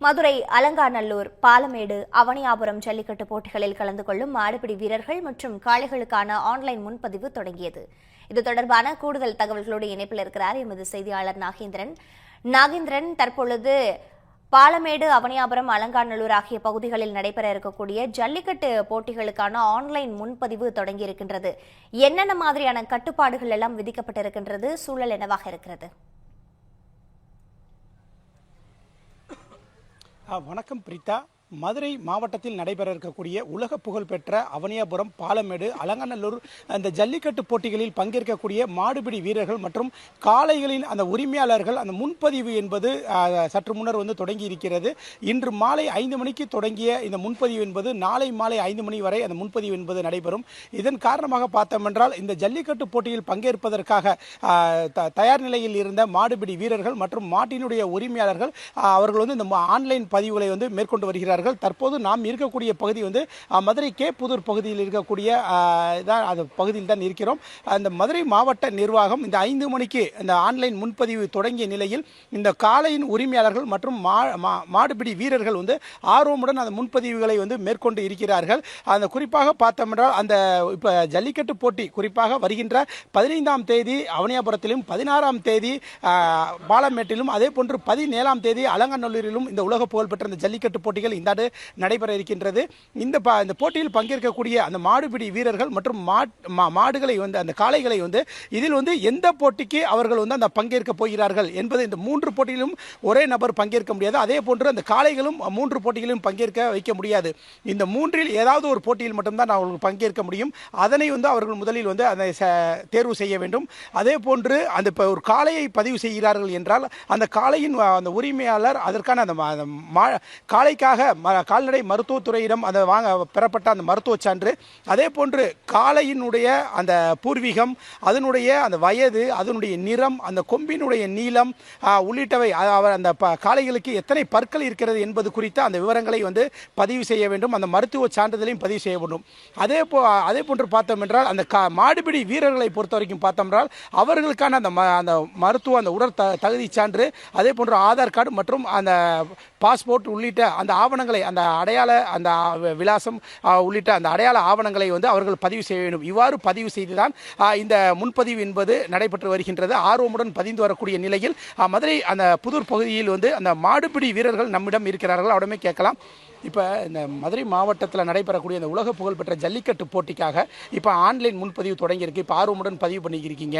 மதுரை அலங்காநல்லூர், பாலமேடு, அவனியாபுரம் ஜல்லிக்கட்டு போட்டிகளில் கலந்து கொள்ளும் மாடுபிடி வீரர்கள் மற்றும் காளைகளுக்கான ஆன்லைன் முன்பதிவு தொடங்கியது. இது தொடர்பான கூடுதல் தகவல்களோடு இணைப்பில் இருக்கிறார் எமது செய்தியாளர் நாகேந்திரன். தற்பொழுது பாலமேடு, அவனியாபுரம், அலங்காநல்லூர் ஆகிய பகுதிகளில் நடைபெற இருக்கக்கூடிய ஜல்லிக்கட்டு போட்டிகளுக்கான ஆன்லைன் முன்பதிவு தொடங்கியிருக்கின்றது. என்னென்ன மாதிரியான கட்டுப்பாடுகள் எல்லாம் விதிக்கப்பட்டிருக்கின்றது? சூழல் என்னவாக இருக்கிறது? வணக்கம் பிரீதா. மதுரை மாவட்டத்தில் நடைபெற இருக்கக்கூடிய உலக புகழ்பெற்ற அவனியாபுரம், பாலமேடு, அலங்காநல்லூர் அந்த ஜல்லிக்கட்டு போட்டிகளில் பங்கேற்கக்கூடிய மாடுபிடி வீரர்கள் மற்றும் காளைகளின் அந்த உரிமையாளர்கள் அந்த முன்பதிவு என்பது சற்று முன்னர் தொடங்கி இருக்கிறது. இன்று மாலை 5 மணிக்கு தொடங்கிய இந்த முன்பதிவு என்பது நாளை மாலை 5 மணி வரை அந்த முன்பதிவு என்பது நடைபெறும். இதன் காரணமாக பார்த்தோம் என்றால் இந்த ஜல்லிக்கட்டு போட்டியில் பங்கேற்பதற்காக தயார் நிலையில் இருந்த மாடுபிடி வீரர்கள் மற்றும் மாட்டினுடைய உரிமையாளர்கள் அவர்கள் இந்த ஆன்லைன் பதிவுகளை மேற்கொண்டு வருகிறார்கள். தற்போது நாம் இருக்கக்கூடிய பகுதி மதுரை கே புதூர் பகுதியில் இருக்கக்கூடிய பகுதியில் தான் இருக்கிறோம். அந்த மதுரை மாவட்ட நிர்வாகம் இந்த 5 மணிக்கு இந்த ஆன்லைன் முன்பதிவு தொடங்கிய நிலையில் இந்த காளையின் உரிமையாளர்கள் மற்றும் மாடுபிடி வீரர்கள் ஆர்வமுடன் அந்த முன்பதிவுகளை மேற்கொண்டு இருக்கிறார்கள். அந்த குறிப்பாக பார்த்தோம் என்றால் அந்த இப்போ ஜல்லிக்கட்டு போட்டி குறிப்பாக வருகின்ற 15ஆம் தேதி அவனியாபுரத்திலும், 16ஆம் தேதி பாலமேட்டிலும், அதே போன்று 17ஆம் தேதி அலங்காநல்லூரிலும் இந்த உலக புகழ்பெற்ற இந்த ஜல்லிக்கட்டு போட்டிகள் இந்த நடைபெற இருக்கின்றது. இந்த போட்டியில் பங்கேற்கக்கூடிய அந்த மாடுபிடி வீரர்கள் மற்றும் மாடுகளை அந்த காளைகளை இதில் எந்த போட்டிக்கு அவர்கள் அந்த பங்கேற்க போகிறார்கள் என்பது இந்த 3 போட்டியிலும் ஒரே நபர் பங்கேற்க முடியாது. அதே போன்று அந்த காளைகளும் 3 போட்டிகளிலும் பங்கேற்க வைக்க முடியாது. இந்த 3இல் ஏதாவது ஒரு போட்டியில் மட்டும்தான் அவர்கள் பங்கேற்க முடியும். அதனை அவர்கள் முதலில் அதை தேர்வு செய்ய வேண்டும். அதே போன்று அந்த ஒரு காளையை பதிவு செய்கிறார்கள் என்றால் அந்த காளையின் அந்த உரிமையாளர் அதற்கான அந்த காளைக்காக கால்நடை மருத்துவத்துறையிடம் அந்த பெறப்பட்ட அந்த மருத்துவ சான்று, அதே போன்று காளையினுடைய அந்த பூர்வீகம், அதனுடைய அந்த வயது, அதனுடைய நிறம், அந்த கொம்பினுடைய நீளம் உள்ளிட்டவை, அந்த காளைகளுக்கு எத்தனை பற்கள் இருக்கிறது என்பது குறித்த அந்த விவரங்களை பதிவு செய்ய வேண்டும். அந்த மருத்துவ சான்றிதழையும் பதிவு செய்ய வேண்டும். அதே போன்று பார்த்தோம் என்றால் அந்த மாடுபிடி வீரர்களை பொறுத்த வரைக்கும் பார்த்தோம் என்றால் அவர்களுக்கான அந்த மருத்துவ அந்த உடல் தகுதி சான்று, அதே போன்று ஆதார் கார்டு மற்றும் அந்த பாஸ்போர்ட் உள்ளிட்ட அந்த ஆவணங்களை, அந்த அடையாள அந்த விலாசம் உள்ளிட்ட அந்த அடையாள ஆவணங்களை அவர்கள் பதிவு செய்ய வேண்டும். இவ்வாறு பதிவு செய்துதான் இந்த முன்பதிவு என்பது நடைபெற்று வருகின்றது. ஆர்வமுடன் பதிந்து வரக்கூடிய நிலையில் மதுரை அந்த புதூர் பகுதியில் அந்த மாடுபிடி வீரர்கள் நம்மிடம் இருக்கிறார்கள். அவடமே கேட்கலாம். இப்போ இந்த மதுரை மாவட்டத்தில் நடைபெறக்கூடிய இந்த உலக புகழ்பெற்ற ஜல்லிக்கட்டு போட்டிக்காக இப்போ ஆன்லைன் முன்பதிவு தொடங்கியிருக்கு. இப்போ ஆர்வமுடன் பதிவு பண்ணியிருக்கீங்க.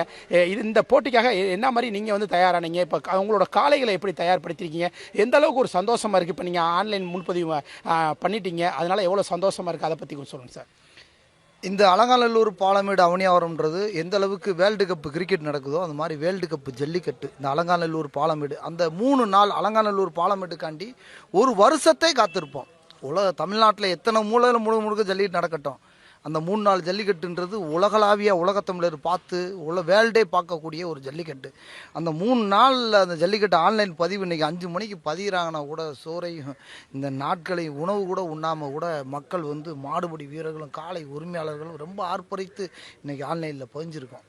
இந்த போட்டிக்காக என்ன மாதிரி நீங்கள் தயாரானீங்க? இப்போ உங்களோட காளைகளை எப்படி தயார்படுத்திருக்கீங்க? எந்த அளவுக்கு ஒரு சந்தோஷமாக இருக்குது? இப்போ நீங்கள் ஆன்லைன் முன்பதிவு பண்ணிட்டீங்க, அதனால் எவ்வளோ சந்தோஷமாக இருக்குது? அதை பற்றி கொஞ்சம் சொல்லுங்கள் சார். இந்த அலங்காநல்லூர், பாலமேடு, அவனியாபுரம்ன்றது எந்த அளவுக்கு வேர்ல்டு கப் கிரிக்கெட் நடக்குதோ அந்த மாதிரி வேர்ல்டு கப் ஜல்லிக்கட்டு இந்த அலங்காநல்லூர், பாலமேடு அந்த 3 நாள் அலங்காநல்லூர், பாலமேட்டுக்காண்டி ஒரு வருஷத்தை காத்திருப்போம். தமிழ்நாட்டில் எத்தனை முழுக்க ஜல்லிக்கட்டு நடக்கட்டும், அந்த 3 நாள் ஜல்லிக்கட்டுன்றது உலகளாவிய உலகத்தமிழர் பார்த்து வேர்ல்டே பார்க்கக்கூடிய ஒரு ஜல்லிக்கட்டு. அந்த 3 நாளில் அந்த ஜல்லிக்கட்டு ஆன்லைன் பதிவு இன்றைக்கி 5 மணிக்கு பதிகிறாங்கன்னா கூட சோறையும் இந்த நாட்களையும் உணவு கூட உண்ணாமல் கூட மக்கள் மாடுபிடி வீரர்களும் காளை உரிமையாளர்களும் ரொம்ப ஆர்ப்பரித்து இன்றைக்கி ஆன்லைனில் பதிஞ்சிருக்கோம்.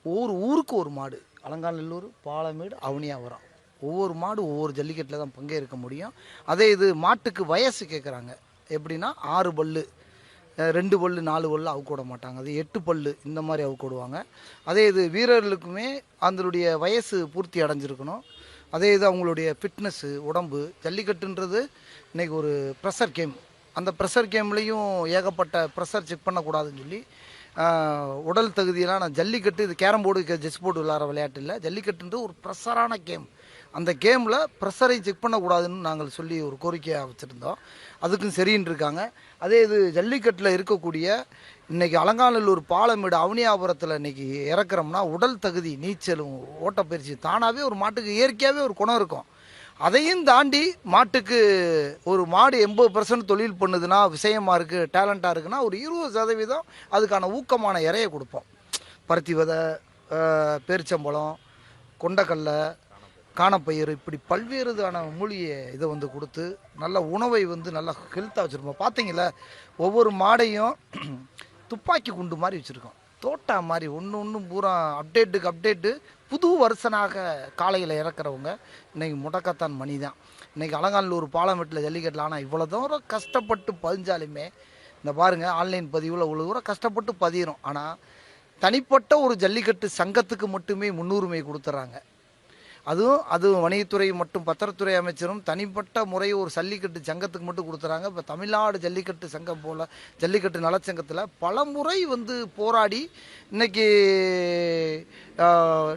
ஒவ்வொரு ஊருக்கு ஒரு மாடு, அலங்காநல்லூர், பாலமேடு, அவனியாபுரம் ஒவ்வொரு மாடு ஒவ்வொரு ஜல்லிக்கட்டில் தான் பங்கேற்க முடியும். அதே இது மாட்டுக்கு வயசு கேட்குறாங்க. எப்படின்னா 6 பல்லு, 2 பல்லு, 4 பல்லு அவுக்க விட மாட்டாங்க. அது 8 பல்லு இந்த மாதிரி அவுக்க விடுவாங்க. அதே இது வீரர்களுக்குமே அதனுடைய வயசு பூர்த்தி அடைஞ்சிருக்கணும். அதே இது அவங்களுடைய ஃபிட்னஸ்ஸு, உடம்பு. ஜல்லிக்கட்டுன்றது இன்றைக்கி ஒரு ப்ரெஷர் கேம். அந்த ப்ரெஷர் கேம்லேயும் ஏகப்பட்ட ப்ரெஷர் செக் பண்ணக்கூடாதுன்னு சொல்லி உடல் தகுதியெல்லாம் நான் ஜல்லிக்கட்டு, இது கேரம் போர்டு, செஸ் போர்டு விளையாடுற விளையாட்டு இல்லை. ஜல்லிக்கட்டுன்றது ஒரு ப்ரெஷரான கேம். அந்த கேமில் ப்ரெஷரை செக் பண்ணக்கூடாதுன்னு நாங்கள் சொல்லி ஒரு கோரிக்கையாக வச்சுருந்தோம். அதுக்கும் சரின்னு இருக்காங்க. அதே இது ஜல்லிக்கட்டில் இருக்கக்கூடிய இன்றைக்கி அலங்காநல்லூர், பாலமேடு, அவனியாபுரத்தில் இன்றைக்கி இறக்குறோம்னா உடல் தகுதி, நீச்சலும், ஓட்டப்பயிற்சி தானாகவே ஒரு மாட்டுக்கு இயற்கையாகவே ஒரு குணம் இருக்கும். அதையும் தாண்டி மாட்டுக்கு ஒரு மாடு 80% தொழில் பண்ணுதுன்னா, விஷயமாக இருக்குது, டேலண்ட்டாக இருக்குன்னா ஒரு 20% அதுக்கான ஊக்கமான இறையை கொடுப்போம். பருத்தி விதை, பேரிச்சம்பழம், கொண்டக்கடலை, காணப்பயிர், இப்படி பல்வேறுதான மூலிகை இதை கொடுத்து நல்ல உணவை நல்லா ஹெல்த்தாக வச்சுருப்போம். பார்த்தீங்களா, ஒவ்வொரு மாடையும் துப்பாக்கி குண்டு மாதிரி வச்சுருக்கோம். தோட்டா மாதிரி ஒன்று பூரா அப்டேட்டு புது வருஷனாக காலையில் இறக்குறவங்க இன்றைக்கி முடக்கத்தான் மணி தான். இன்றைக்கி அலங்காநல்லூர் பாலமேட்டில் ஜல்லிக்கட்டில். ஆனால் இவ்வளோ தூரம் கஷ்டப்பட்டு பதிஞ்சாலுமே இந்த பாருங்கள் ஆன்லைன் பதிவில் இவ்வளோ தூரம் கஷ்டப்பட்டு பதிகிறோம். ஆனால் தனிப்பட்ட ஒரு ஜல்லிக்கட்டு சங்கத்துக்கு மட்டுமே முன்னுரிமை கொடுத்துட்றாங்க. அதுவும் வணிகத்துறை மற்றும் பத்திரத்துறை அமைச்சரும் தனிப்பட்ட முறை ஒரு ஜல்லிக்கட்டு சங்கத்துக்கு மட்டும் கொடுத்துறாங்க. இப்போ தமிழ்நாடு ஜல்லிக்கட்டு சங்கம் போல் ஜல்லிக்கட்டு நலச்சங்கத்தில் பல முறை போராடி இன்னைக்கு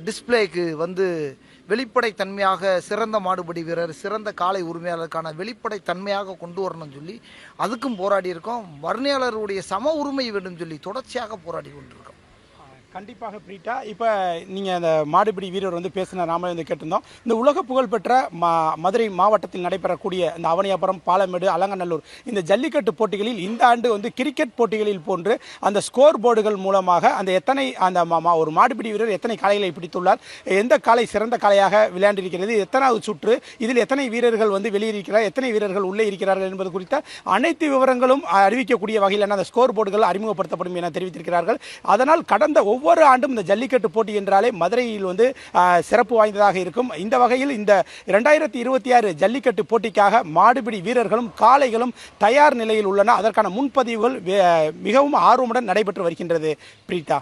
டிஸ்பிளேக்கு வெளிப்படைத்தன்மையாக சிறந்த மாடுபிடி வீரர், சிறந்த காளை உரிமையாளருக்கான வெளிப்படைத்தன்மையாக கொண்டு வரணும்னு சொல்லி அதுக்கும் போராடி இருக்கோம். வர்ணியாளருடைய சம உரிமை வேண்டும் சொல்லி தொடர்ச்சியாக போராடி கொண்டிருக்கோம். கண்டிப்பாக பிரீட்டா, இப்போ நீங்கள் அந்த மாடுபிடி வீரர் பேசின நாம கேட்டிருந்தோம். இந்த உலக புகழ்பெற்ற மதுரை மாவட்டத்தில் நடைபெறக்கூடிய இந்த அவனியாபுரம், பாலமேடு, அலங்காநல்லூர் இந்த ஜல்லிக்கட்டு போட்டிகளில் இந்த ஆண்டு கிரிக்கெட் போட்டிகளில் போன்று அந்த ஸ்கோர் போர்டுகள் மூலமாக ஒரு மாடுபிடி வீரர் எத்தனை காளைகளை பிடித்துள்ளார், எந்த காளை சிறந்த காளையாக விளையாண்டிருக்கிறது, எத்தனாவது சுற்று, இதில் எத்தனை வீரர்கள் வெளியேறியிருக்கிறார், எத்தனை வீரர்கள் உள்ளே இருக்கிறார்கள் என்பது குறித்த அனைத்து விவரங்களும் அறிவிக்கக்கூடிய வகையில் அந்த ஸ்கோர் போர்டுகள் அறிமுகப்படுத்தப்படும் என தெரிவித்திருக்கிறார்கள். அதனால் கடந்த ஒவ்வொரு ஆண்டும் இந்த ஜல்லிக்கட்டு போட்டி என்றாலே மதுரையில் சிறப்பு வாய்ந்ததாக இருக்கும். இந்த வகையில் இந்த 2026 ஜல்லிக்கட்டு போட்டிக்காக மாடுபிடி வீரர்களும் காளைகளும் தயார் நிலையில் உள்ளன. அதற்கான முன்பதிவுகள் மிகவும் ஆர்வமுடன் நடைபெற்று வருகின்றது. பிரீதா,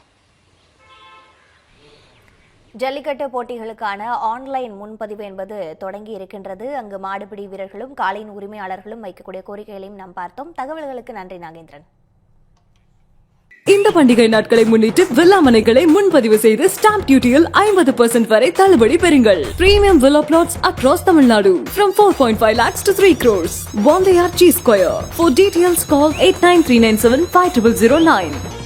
ஜல்லிக்கட்டு போட்டிகளுக்கான ஆன்லைன் முன்பதிவு என்பது தொடங்கி இருக்கின்றது. அங்கு மாடுபிடி வீரர்களும் காளையின் உரிமையாளர்களும் வைக்கக்கூடிய கோரிக்கைகளையும் நாம் பார்த்தோம். தகவல்களுக்கு நன்றி நாகேந்திரன். இந்த பண்டிகை நாட்களை முன்னிட்டு வில்லா மனைகளை முன்பதிவு செய்து ஸ்டாம்ப் டியூட்டியில் 50% வரை தள்ளுபடி பெறுங்கள். Premium villa plots across Tamil Nadu from 4.5 lakhs to 3 crores. Wandeyar G Square. For details call 8939750009.